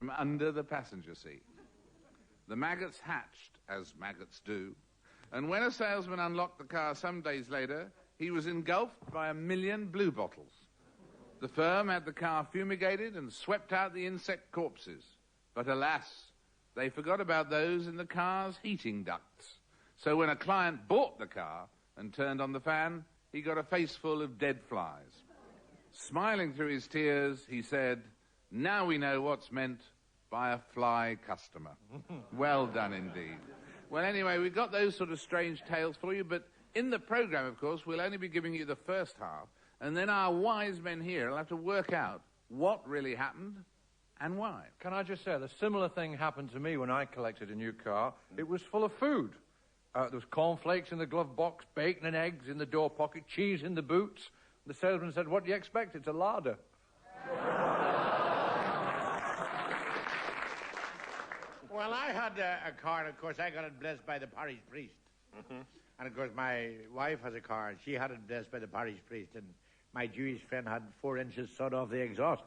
from under the passenger seat. The maggots hatched, as maggots do, and when a salesman unlocked the car some days later, he was engulfed by 1 million bluebottles. The firm had the car fumigated and swept out the insect corpses. But alas, they forgot about those in the car's heating ducts. So when a client bought the car and turned on the fan, he got a face full of dead flies. Smiling through his tears, he said, "Now we know what's meant by a fly customer." Well done indeed. Well, anyway, we've got those sort of strange tales for you, but in the program, of course, we'll only be giving you the first half, and then our wise men here will have to work out what really happened and why. Can I just say, the similar thing happened to me when I collected a new car. It was full of food. There was cornflakes in the glove box, bacon and eggs in the door pocket, cheese in the boots. The salesman said, "What do you expect? It's a larder." Well, I had a car, and of course I got it blessed by the parish priest. Mm-hmm. And of course my wife has a car, and she had it blessed by the parish priest, and my Jewish friend had 4 inches sawed off the exhaust.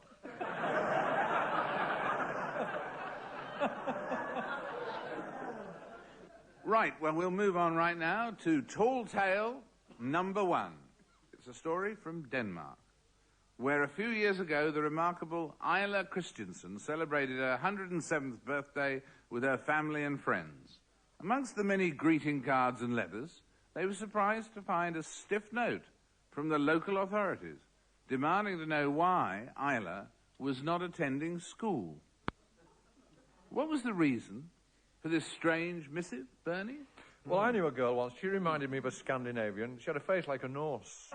Right, well, we'll move on right now to Tall Tale number 1. It's a story from Denmark, where a few years ago the remarkable Isla Christensen celebrated her 107th birthday with her family and friends. Amongst the many greeting cards and letters, they were surprised to find a stiff note from the local authorities demanding to know why Isla was not attending school. What was the reason for this strange missive, Bernie? Well, I knew a girl once. She reminded me of a Scandinavian. She had a face like a Norse.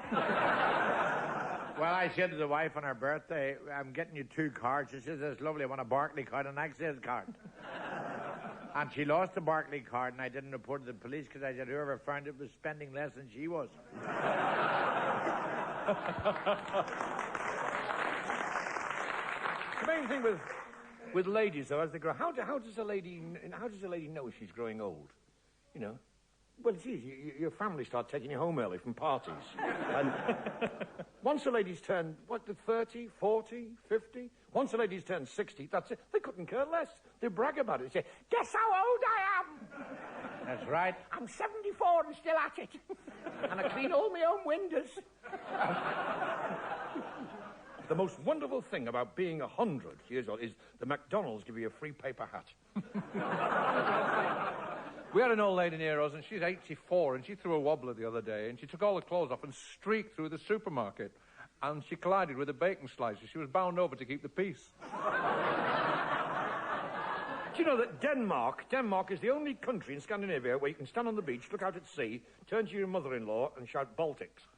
Well, I said to the wife on her birthday, "I'm getting you 2 cards." She says, "That's lovely. I want a Barclay card and an Access card." And she lost the Barclay card, and I didn't report to the police because I said whoever found it was spending less than she was. The main thing with ladies, though, as they grow, how does a lady know she's growing old? You know? Well, it's easy. Your family start taking you home early from parties. And once a lady's turned, 30, 40, 50? Once a lady's turned 60, that's it. They couldn't care less. They brag about it. They say, "Guess how old I am?" That's right. "I'm 74 and still at it. And I clean all my own windows." The most wonderful thing about being 100 years old is the McDonald's give you a free paper hat. We had an old lady near us, and she's 84, and she threw a wobbler the other day, and she took all the clothes off and streaked through the supermarket, and she collided with a bacon slicer. She was bound over to keep the peace. Do you know that Denmark is the only country in Scandinavia where you can stand on the beach, look out at sea, turn to your mother-in-law and shout Baltics?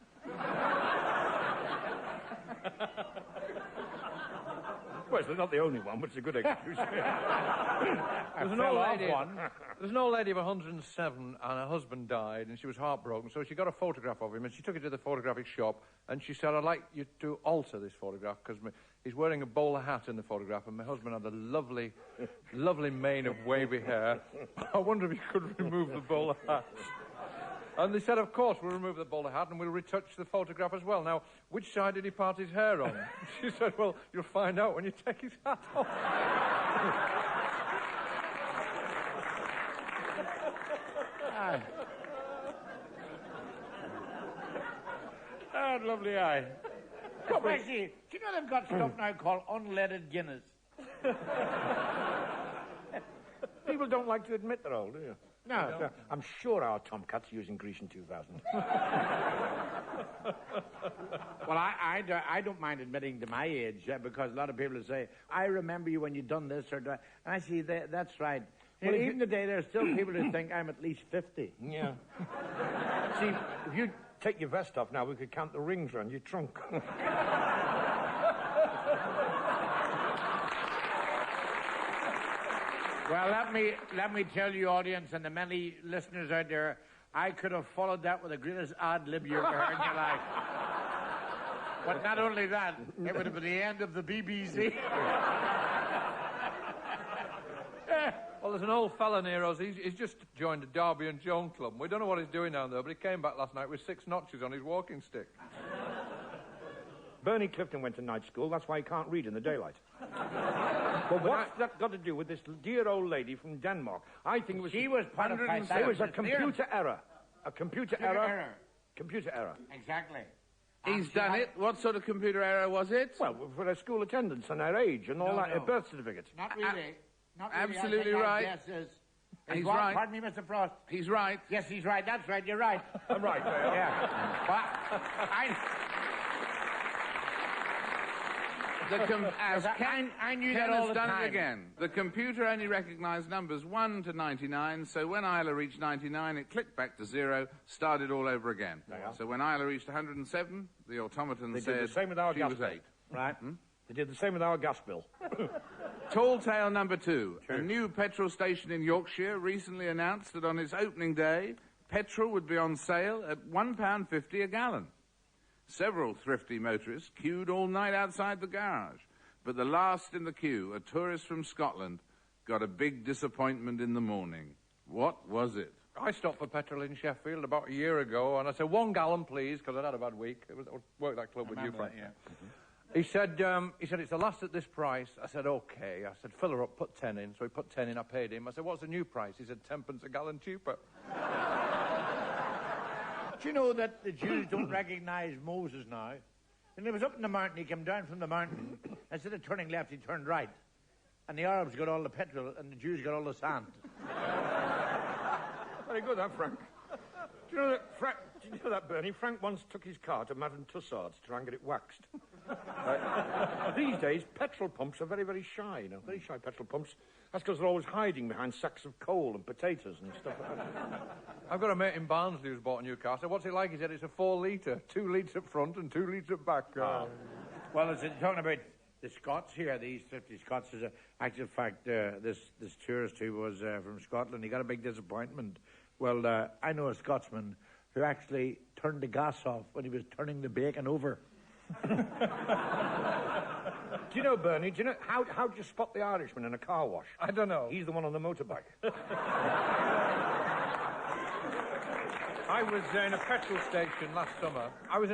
Well, it's not the only one, but it's a good excuse. There's an old lady of 107, and her husband died, and she was heartbroken, so she got a photograph of him, and she took it to the photographic shop, and she said, "I'd like you to alter this photograph, because he's wearing a bowler hat in the photograph, and my husband had a lovely, lovely mane of wavy hair. I wonder if you could remove the bowler hat." And they said, "Of course, we'll remove the bowler hat and we'll retouch the photograph as well. Now, which side did he part his hair on?" She said, "Well, you'll find out when you take his hat off." Oh, lovely eye. Actually, do you know they've got stuff now called unleaded Guinness? People don't like to admit they're old, do you? No. I'm sure our Tomcat's using Grecian 2000. Well, I don't mind admitting to my age because a lot of people will say, "I remember you when you done this or that." And I see that's right. Well, even today, there are still people who think I'm at least 50. Yeah. See, if you take your vest off now, we could count the rings around your trunk. Well, let me tell you, audience, and the many listeners out there, I could have followed that with the greatest ad-lib you ever heard in your life. But not only that, it would have been the end of the BBC. Well, there's an old fella near us. He's just joined a Derby and Joan club. We don't know what he's doing down there, but he came back last night with 6 notches on his walking stick. Bernie Clifton went to night school. That's why he can't read in the daylight. Well, what's that got to do with this dear old lady from Denmark? I think it was... She was part of It was a computer error. A computer error. Computer error. Exactly. He's done it. What sort of computer error was it? Well, for her school attendance and her age and all that, her birth certificate. Not really. Not really. Absolutely right. Yes, He's right. Pardon me, Mr. Frost. He's right. Yes, he's right. That's right. You're right. I'm right. Yeah. Well, I knew that all the done time. it again. The computer only recognised numbers 1 to 99, so when Isla reached 99, it clicked back to 0, started all over again. So when Isla reached 107, the automaton They said did the same with our she gas was bill. 8. Right. They did the same with our gas bill. Tall tale number 2. A new petrol station in Yorkshire recently announced that on its opening day, petrol would be on sale at £1.50 a gallon. Several thrifty motorists queued all night outside the garage. But the last in the queue, a tourist from Scotland, got a big disappointment in the morning. What was it? I stopped for petrol in Sheffield about a year ago, and I said, 1 gallon, please, because I'd had a bad week. I worked that club with you, Frank. Yeah. He said, it's the last at this price. I said, OK. I said, fill her up, put 10 in. So he put 10 in, I paid him. I said, what's the new price? He said, 10 pence a gallon cheaper. Do you know that the Jews don't recognize Moses now? And he was up in the mountain, he came down from the mountain. Instead of turning left, he turned right. And the Arabs got all the petrol, and the Jews got all the sand. Very good, huh, Frank? Do you know that, Bernie? Frank once took his car to Madame Tussauds to try and get it waxed. These days, petrol pumps are very, very shy, you know. Very shy petrol pumps. That's because they're always hiding behind sacks of coal and potatoes and stuff like that. I've got a mate in Barnsley who's bought a new car. I said, what's it like? He said, it's a 4-litre. 2 litres up front and 2 litres at back. Well, as talking about the Scots here, these 50 Scots, is actually, in fact, this tourist who was from Scotland, he got a big disappointment. Well, I know a Scotsman who actually turned the gas off when he was turning the bacon over. Do you know, Bernie, how do you spot the Irishman in a car wash? I don't know. He's the one on the motorbike. I was in a petrol station last summer. I was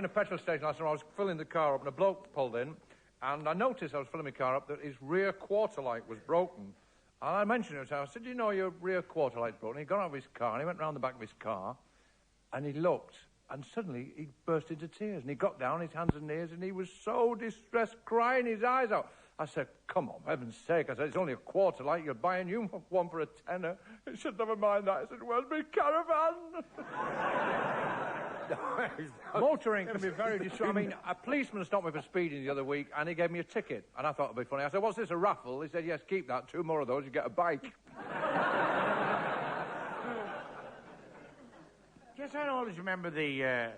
filling the car up, and a bloke pulled in, and I noticed I was filling my car up that his rear quarter light was broken. And I mentioned it to him. I said, do you know your rear quarter light's broken? He got out of his car, and he went round the back of his car, and he looked, and suddenly he burst into tears, and he got down, his hands and knees, and he was so distressed, crying his eyes out. I said, come on, for heaven's sake. I said, it's only a quarter light. You'll buy a new one for a tenner. He said, never mind that. I said, where's my caravan? Motoring can be very distressing. I mean, a policeman stopped me for speeding the other week, and he gave me a ticket. And I thought it'd be funny. I said, what's this, a raffle? He said, yes, keep that. 2 more of those, you get a bike. Yes, I always remember the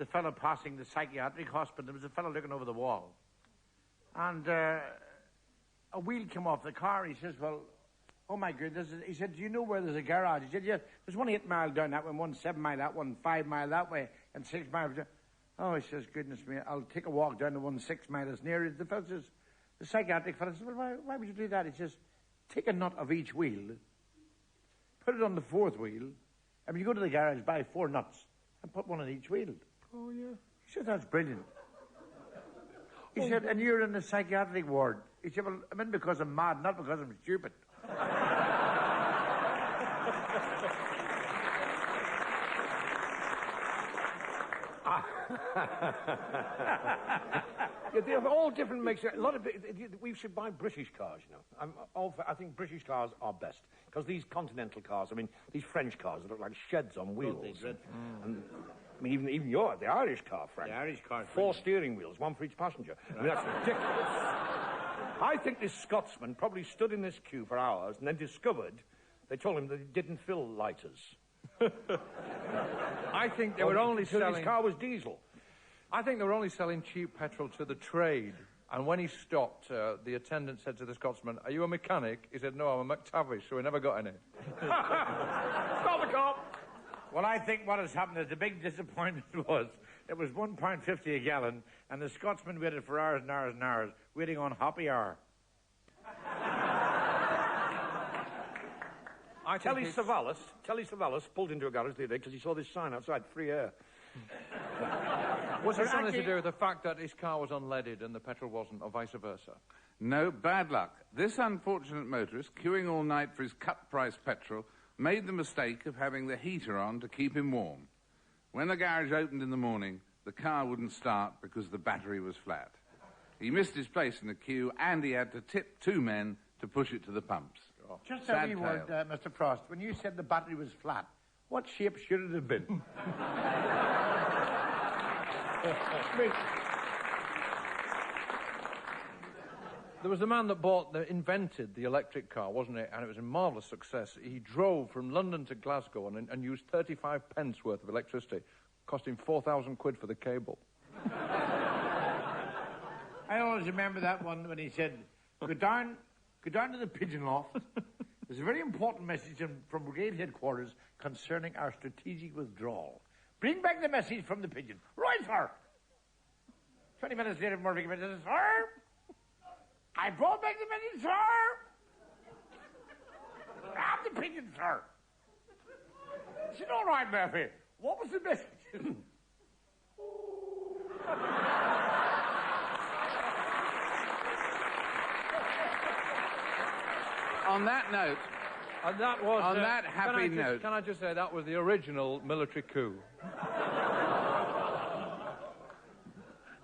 fellow passing the psychiatric hospital. There was a fellow looking over the wall. And a wheel came off the car. He says, well, oh, my goodness. He said, do you know where there's a garage? He said, yes, there's one 8 mile down that way, one 7 mile that one, 5 mile that way, and 6 miles down. Oh, he says, goodness me, I'll take a walk down the one 6 miles near. The fellow says, the psychiatric fellow says, well, why would you do that? He says, take a nut of each wheel, put it on the 4th wheel, and when you go to the garage, buy 4 nuts, and put one on each wheel. Oh, yeah. He said, that's brilliant. He said, and you're in the psychiatric ward. He said, well, I'm in because I'm mad, not because I'm stupid. Yeah, they have all different makes. A lot of we should buy British cars, you know. I think British cars are best because these continental cars. I mean, these French cars that look like sheds on wheels. And I mean, even the Irish car, Frank. The Irish car. 4 steering wheels, 1 for each passenger. I mean, that's ridiculous. I think this Scotsman probably stood in this queue for hours and then discovered they told him that he didn't fill lighters. I think they were only selling... His car was diesel. I think they were only selling cheap petrol to the trade. And when he stopped, the attendant said to the Scotsman, are you a mechanic? He said, no, I'm a McTavish, so he never got any. Stop the cop! Well, I think what has happened is the big disappointment was it was £1.50 a gallon, and the Scotsman waited for hours and hours and hours, waiting on happy hour. Telly Savalas pulled into a garage the other day because he saw this sign outside, free air. Was it something to do with the fact that his car was unleaded and the petrol wasn't, or vice versa? No, bad luck. This unfortunate motorist, queuing all night for his cut-price petrol, made the mistake of having the heater on to keep him warm. When the garage opened in the morning, the car wouldn't start because the battery was flat. He missed his place in the queue, and he had to tip 2 men to push it to the pumps. Just a wee word, Mr. Frost. When you said the battery was flat, what shape should it have been? There was a man that invented the electric car, wasn't it? And it was a marvellous success. He drove from London to Glasgow and used 35 pence worth of electricity, costing 4,000 quid for the cable. I always remember that one when he said, go down to the pigeon loft. There's a very important message from brigade headquarters concerning our strategic withdrawal. Bring back the message from the pigeon. Right, sir. 20 minutes later, Murphy came in and says, sir, I brought back the message, sir. Grab the pigeon, sir. I said, all right, Murphy. What was the message? On that note, And that was... on that happy note... Can I just say, that was the original military coup.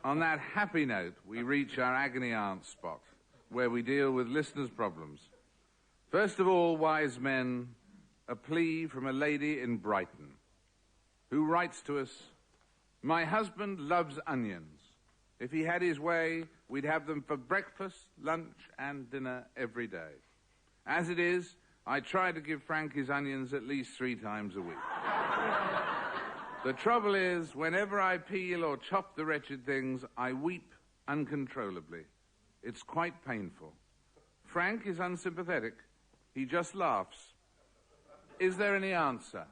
On that happy note, we reach our agony aunt spot, where we deal with listeners' problems. First of all, wise men, a plea from a lady in Brighton, who writes to us, my husband loves onions. If he had his way, we'd have them for breakfast, lunch, and dinner every day. As it is, I try to give Frank his onions at least 3 times a week. The trouble is, whenever I peel or chop the wretched things, I weep uncontrollably. It's quite painful. Frank is unsympathetic. He just laughs. Is there any answer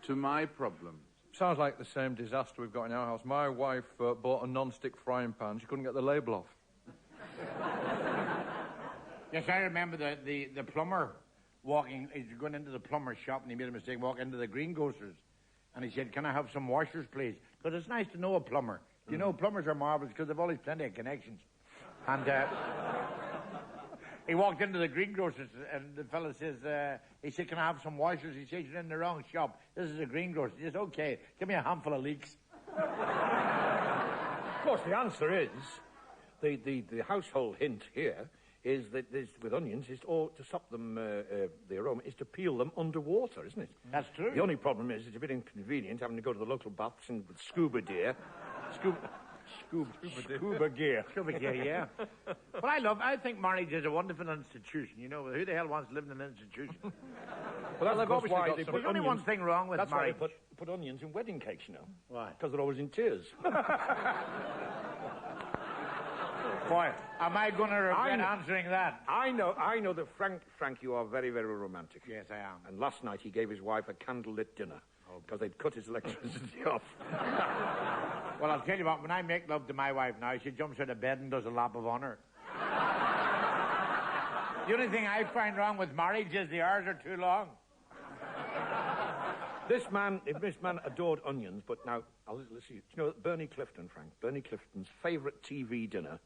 to my problem? Sounds like the same disaster we've got in our house. My wife bought a non-stick frying pan. She couldn't get the label off. Yes, I remember the plumber walking, he's going into the plumber's shop and he made a mistake, walk into the greengrocers. And he said, can I have some washers, please? Because it's nice to know a plumber. You know, plumbers are marvellous because they've always plenty of connections. And he walked into the greengrocers and the fella says, he said, can I have some washers? He said, you're in the wrong shop. This is a greengrocer. He says, okay, give me a handful of leeks. Of course, the answer is, the household hint here is that with onions, is to stop them, the aroma, is to peel them underwater, isn't it? That's true. The only problem is it's a bit inconvenient having to go to the local baths and with scuba gear. Scuba gear. Scuba gear, yeah. Well, I think marriage is a wonderful institution. You know, who the hell wants to live in an institution? Well, that's obviously got There's only one thing wrong with that's marriage. That's why they put onions in wedding cakes, you know. Why? Because they're always in tears. Boy, am I going to regret answering that? I know that Frank, you are very, very romantic. Yes, I am. And last night he gave his wife a candlelit dinner because they'd cut his electricity off. Well, I'll tell you what, when I make love to my wife now, she jumps out of bed and does a lap of honour. The only thing I find wrong with marriage is the hours are too long. This man adored onions, but now, let's see. Do you know Bernie Clifton, Frank? Bernie Clifton's favourite TV dinner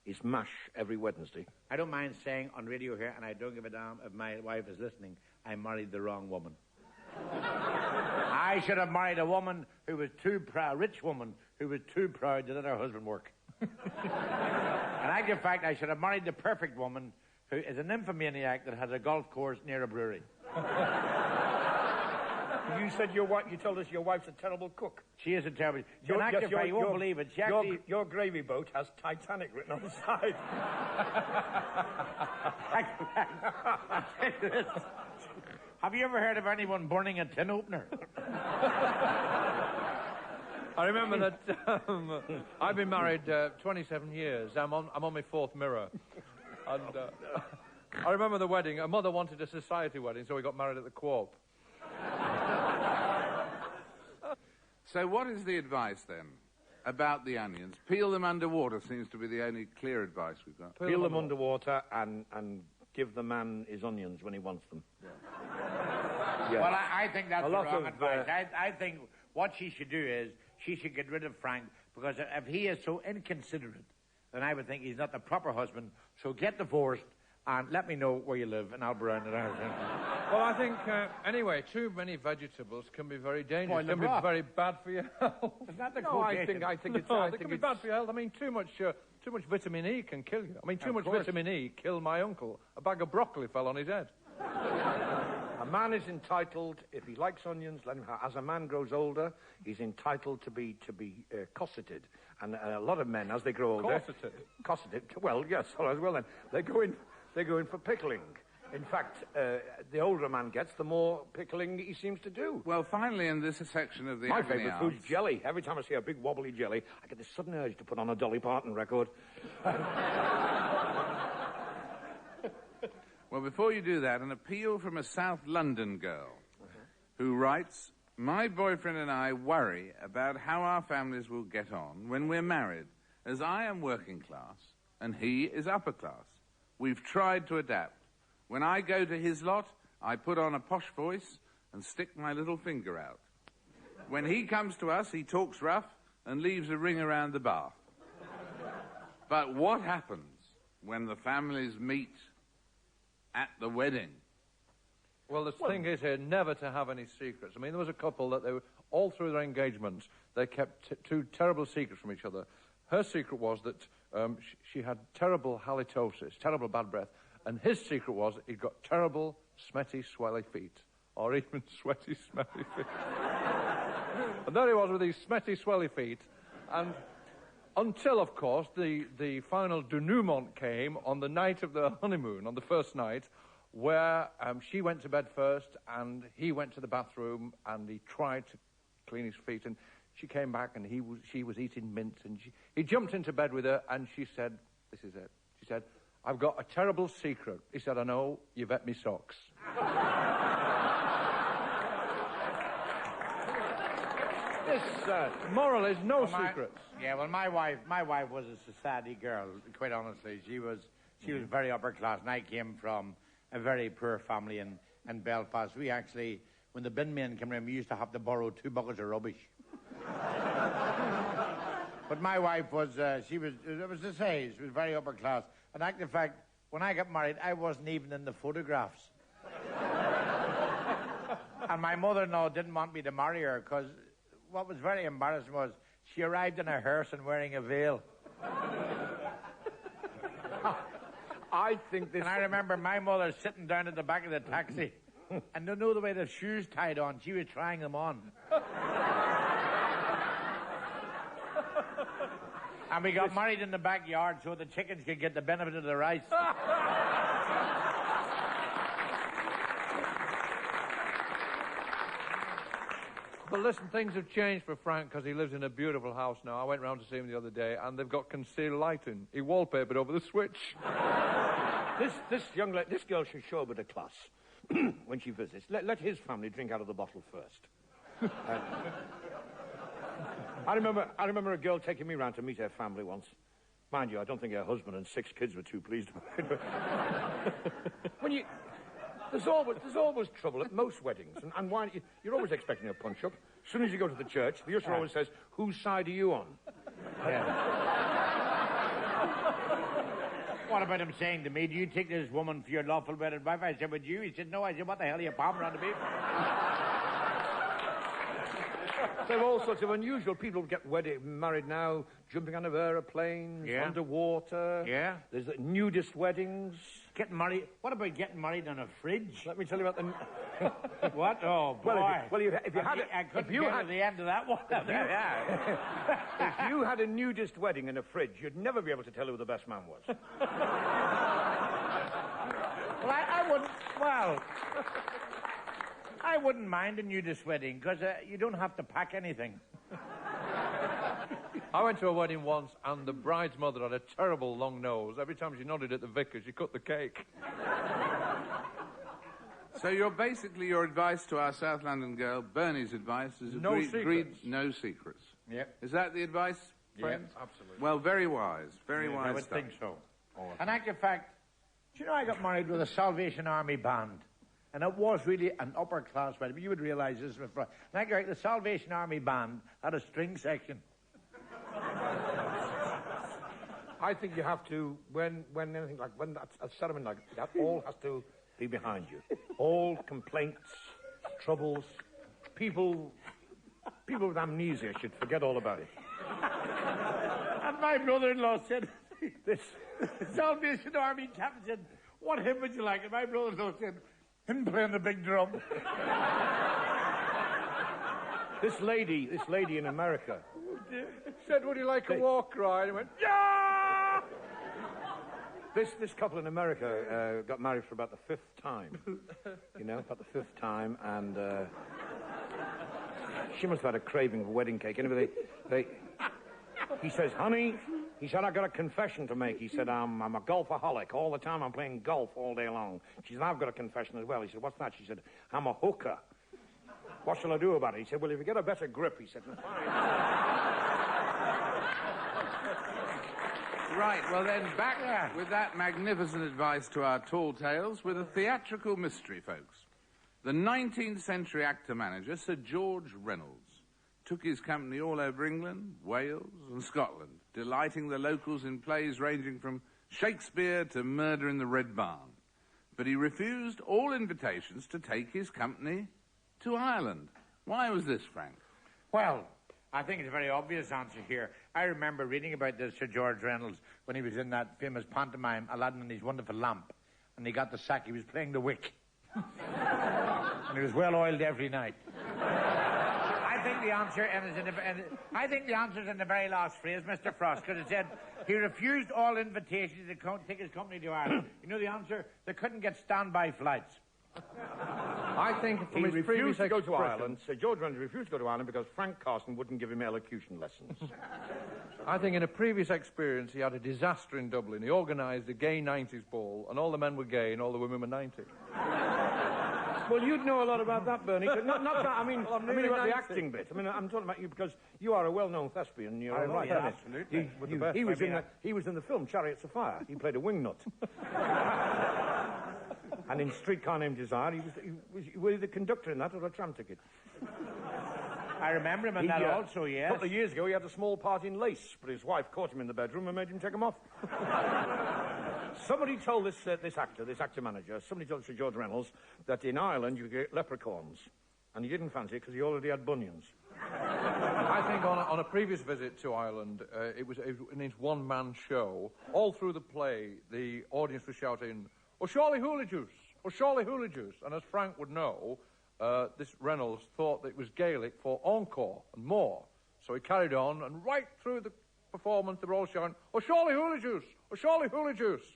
is MASH every Wednesday. I don't mind saying on radio here, and I don't give a damn if my wife is listening, I married the wrong woman. I should have married a woman who was too proud, a rich woman who was too proud to let her husband work. In actual fact, I should have married the perfect woman who is a nymphomaniac that has a golf course near a brewery. You said you told us your wife's a terrible cook. She is a terrible... In actual fact, you won't believe it. She actually... Your gravy boat has Titanic written on the side. Have you ever heard of anyone burning a tin opener? I remember that I've been married 27 years. I'm on my 4th mirror. And I remember the wedding. Her mother wanted a society wedding, so we got married at the Co-op. So what is the advice, then, about the onions? Peel them underwater seems to be the only clear advice we've got. Peel them underwater and give the man his onions when he wants them. Yeah. Yeah. Well, I think that's the wrong advice. I think what she should do is she should get rid of Frank, because if he is so inconsiderate then I would think he's not the proper husband. So get divorced and let me know where you live, and I'll burn it out. Well, I think, anyway, too many vegetables can be very dangerous. Boil Can the be broth. very bad for your health. Is that the No, I quotation? think it's... No, they can be bad for your health. I mean, too much vitamin E can kill you. I mean, too much vitamin E killed my uncle. A bag of broccoli fell on his head. A man is entitled, if he likes onions, let him have. As a man grows older, he's entitled to be cosseted. And a lot of men, as they grow older... Cosseted? Cosseted. Well, yes, all right, well then. They go in for pickling. In fact, the older a man gets, the more pickling he seems to do. Well, finally, in this section of the My agony favourite aunt- food's jelly. Every time I see a big wobbly jelly, I get this sudden urge to put on a Dolly Parton record. Well, before you do that, an appeal from a South London girl who writes, "My boyfriend and I worry about how our families will get on when we're married, as I am working class and he is upper class. We've tried to adapt. When I go to his lot, I put on a posh voice and stick my little finger out. When he comes to us, he talks rough and leaves a ring around the bath. But what happens when the families meet at the wedding?" Well, the thing is here, never to have any secrets. I mean, there was a couple that they were, all through their engagements, they kept two terrible secrets from each other. Her secret was that she had terrible halitosis, terrible bad breath, and his secret was he'd got terrible, smetty, swelly feet, or even sweaty, smelly feet. And there he was with these smetty, swelly feet, and until, of course, the final denouement came on the night of the honeymoon, on the first night, where she went to bed first, and he went to the bathroom, and he tried to clean his feet, and she came back, and she was eating mint, and he jumped into bed with her, and she said, this is it, she said, "I've got a terrible secret." He said, "I know, you've ate me socks." This moral is no secrets. Yeah, well, my wife was a society girl, quite honestly. She was very upper class, and I came from a very poor family in Belfast. We actually, when the bin men came around, we used to have to borrow 2 buckets of rubbish. But my wife was, it was to say, she was very upper class. In actual fact, when I got married, I wasn't even in the photographs. And my mother-in-law didn't want me to marry her, because what was very embarrassing was she arrived in a hearse and wearing a veil. I think this... And I remember my mother sitting down at the back of the taxi, and you know the way the shoes tied on, she was trying them on. And we got married in the backyard so the chickens could get the benefit of the rice. But listen, things have changed for Frank because he lives in a beautiful house now. I went round to see him the other day, and they've got concealed lighting. He wallpapered over the switch. This girl should show a bit of class when she visits. Let his family drink out of the bottle first. I remember a girl taking me round to meet her family once. Mind you, I don't think her husband and 6 kids were too pleased with it. There's always trouble at most weddings, and why you're always expecting a punch-up. As soon as you go to the church, the usher always says, "Whose side are you on?" Yeah. What about him saying to me, "Do you take this woman for your lawful wedded wife?" I said, "Would you?" He said, "No." I said, "What the hell are you palming around to me?" There are all sorts of unusual people get married now, jumping out of aeroplanes, underwater. Yeah. There's nudist weddings. Getting married. What about getting married on a fridge? Let me tell you about the... What? Oh, boy. Well, if you had... I couldn't get to the end of that one. If you had a nudist wedding in a fridge, you'd never be able to tell who the best man was. Well, I wouldn't... Well... I wouldn't mind a nudist wedding, because you don't have to pack anything. I went to a wedding once, and the bride's mother had a terrible long nose. Every time she nodded at the vicar, she cut the cake. So your advice to our South London girl, Bernie's advice, is No secrets. No secrets. Yep. Is that the advice, friends? Yep, absolutely. Well, very wise. Very wise I would stuff. think so. And in fact, do you know I got married with a Salvation Army band? And it was really an upper-class wedding. But you would realize this was... And the Salvation Army band had a string section. I think you have to, when anything like, when that's a settlement like that, all has to be behind you. All complaints, troubles, people with amnesia should forget all about it. And my brother-in-law said, this Salvation Army captain said, what hymn would you like? And my brother-in-law said, him playing the big drum. This lady in America Said, would you like a walk ride? He went, yeah! This couple in America got married for about the 5th time. You know, about the 5th time, and she must have had a craving for wedding cake. Anyway, he says, honey, he said, I got a confession to make. He said, I'm a golfaholic. All the time I'm playing golf all day long. She said, I've got a confession as well. He said, what's that? She said, I'm a hooker. What shall I do about it? He said, well, if you get a better grip, he said, fine. Right, well then, back with that magnificent advice to our tall tales with a theatrical mystery, folks. The 19th century actor-manager, Sir George Reynolds, took his company all over England, Wales and Scotland, delighting the locals in plays ranging from Shakespeare to Murder in the Red Barn. But he refused all invitations to take his company to Ireland. Why was this, Frank? Well, I think it's a very obvious answer here. I remember reading about this Sir George Reynolds when he was in that famous pantomime, Aladdin and His Wonderful Lamp, and he got the sack. He was playing the wick. And he was well oiled every night. I think the answer is in the very last phrase, Mr. Frost, because it said he refused all invitations to take his company to Ireland. You know the answer? They couldn't get standby flights. I think He refused to go to Ireland. Sir George Reynolds refused to go to Ireland because Frank Carson wouldn't give him elocution lessons. I think in a previous experience he had a disaster in Dublin. He organised a gay 90s ball, and all the men were gay and all the women were 90. Well, you'd know a lot about that, Bernie. Not that, I mean about the acting bit. I mean, I'm talking about you because you are a well-known thespian. You're right, yeah, absolutely. He was in the film Chariots of Fire. He played a wingnut. And in Streetcar Named Desire, he was the conductor in that or a tram ticket. I remember him in that also, yes. A couple of years ago, he had a small part in Lace, but his wife caught him in the bedroom and made him take him off. Somebody told this actor-manager, somebody told Sir George Reynolds that in Ireland you get leprechauns, and he didn't fancy it because he already had bunions. I think on a previous visit to Ireland, it was in his one-man show. All through the play, the audience was shouting, "Oh, surely hula juice! Oh, surely hula juice!" And as Frank would know, this Reynolds thought that it was Gaelic for encore and more. So he carried on, and right through the performance, they were all shouting, "Oh, surely hula juice! Oh, surely hula juice!"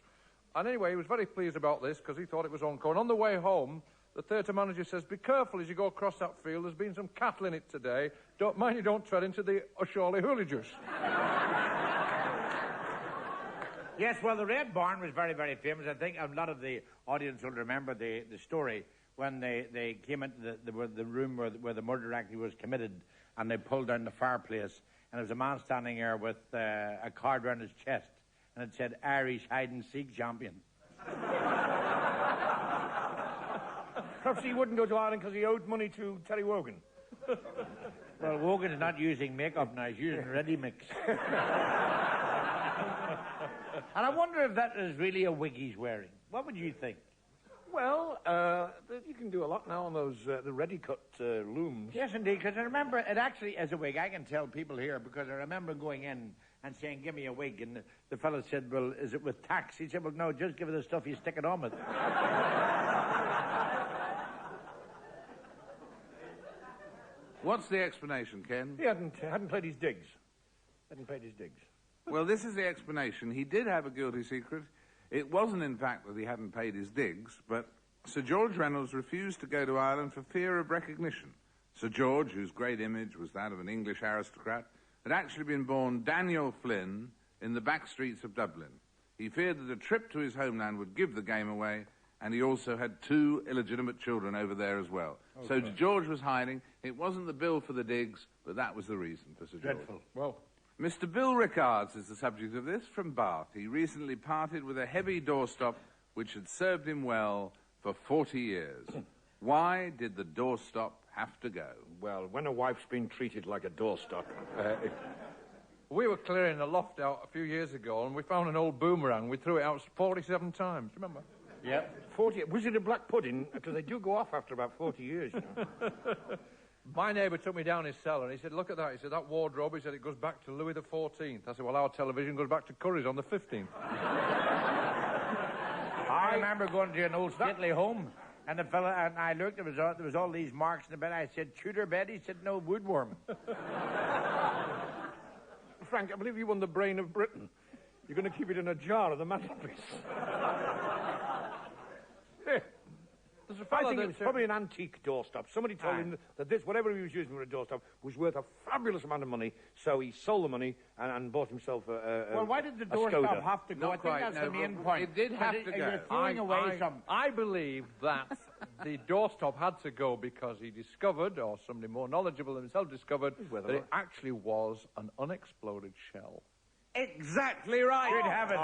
And anyway, he was very pleased about this because he thought it was encore. And on the way home, the theatre manager says, "Be careful as you go across that field. There's been some cattle in it today. Mind you don't tread into the Oh, surely hula juice." Yes, well, the Red Barn was very, very famous. I think a lot of the audience will remember the story when they came into the room where the murder actually was committed, and they pulled down the fireplace, and there was a man standing there with a card around his chest, and it said, "Irish hide-and-seek champion." Perhaps he wouldn't go to Ireland because he owed money to Terry Wogan. Well, Wogan's not using makeup now. He's using ready-mix. And I wonder if that is really a wig he's wearing. What would you think? Well, you can do a lot now on those the ready-cut looms. Yes, indeed, because I remember it actually is a wig. I can tell people here because I remember going in and saying, "Give me a wig," and the fellow said, "Well, is it with tax?" He said, "Well, no, just give it the stuff you stick it on with." What's the explanation, Ken? He hadn't played his digs. Well, this is the explanation. He did have a guilty secret. It wasn't, in fact, that he hadn't paid his digs, but Sir George Reynolds refused to go to Ireland for fear of recognition. Sir George, whose great image was that of an English aristocrat, had actually been born Daniel Flynn in the back streets of Dublin. He feared that a trip to his homeland would give the game away, and he also had 2 illegitimate children over there as well. Okay. So George was hiding. It wasn't the bill for the digs, but that was the reason for Sir George. Dreadful. Well, Mr. Bill Rickards is the subject of this from Bath. He recently parted with a heavy doorstop which had served him well for 40 years. Why did the doorstop have to go? Well, when a wife's been treated like a doorstop, We were clearing a loft out a few years ago, and we found an old boomerang. We threw it out 47 times. Remember? Yep. 40. Was it a black pudding? Because they do go off after about 40 years, you know. My neighbour took me down his cellar, and he said, look at that. He said, that wardrobe, he said, it goes back to Louis XIV. I said, well, our television goes back to Curry's on the 15th. I remember going to an old stately home, and the fella, and I looked, there was all these marks in the bed. I said, Tudor bed? He said, no, woodworm. Frank, I believe you won the brain of Britain. You're going to keep it in a jar of the mantelpiece. There's a I fellow think that it was probably an antique doorstop. Somebody told him that this, whatever he was using for a doorstop, was worth a fabulous amount of money, so he sold the money and bought himself a Well, why did the Skoda. doorstop have to go? Not I think quite, that's no, the main but point. it did have to go. You're throwing away some... I believe that the doorstop had to go because he discovered, or somebody more knowledgeable than himself discovered, that it actually was an unexploded shell. Exactly right. Good heavens.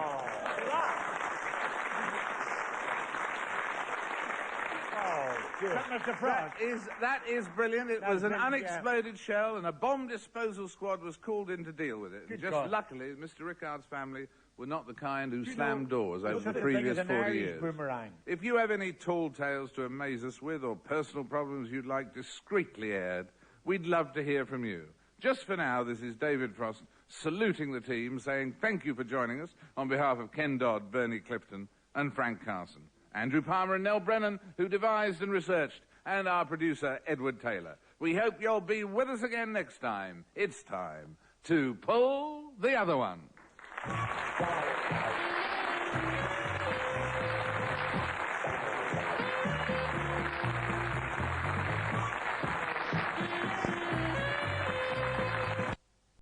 Mr. Frost. That is brilliant. It was an brilliant, unexploded shell, and a bomb disposal squad was called in to deal with it. And just God. luckily, Mr. Rickard's family were not the kind who slammed doors over the Thing previous is an 40 Irish years. boomerang. If you have any tall tales to amaze us with, or personal problems you'd like discreetly aired, we'd love to hear from you. Just for now, this is David Frost saluting the team, saying thank you for joining us on behalf of Ken Dodd, Bernie Clifton, and Frank Carson. Andrew Palmer and Nell Brennan, who devised and researched, and our producer, Edward Taylor. We hope you'll be with us again next time. It's time to pull the other one.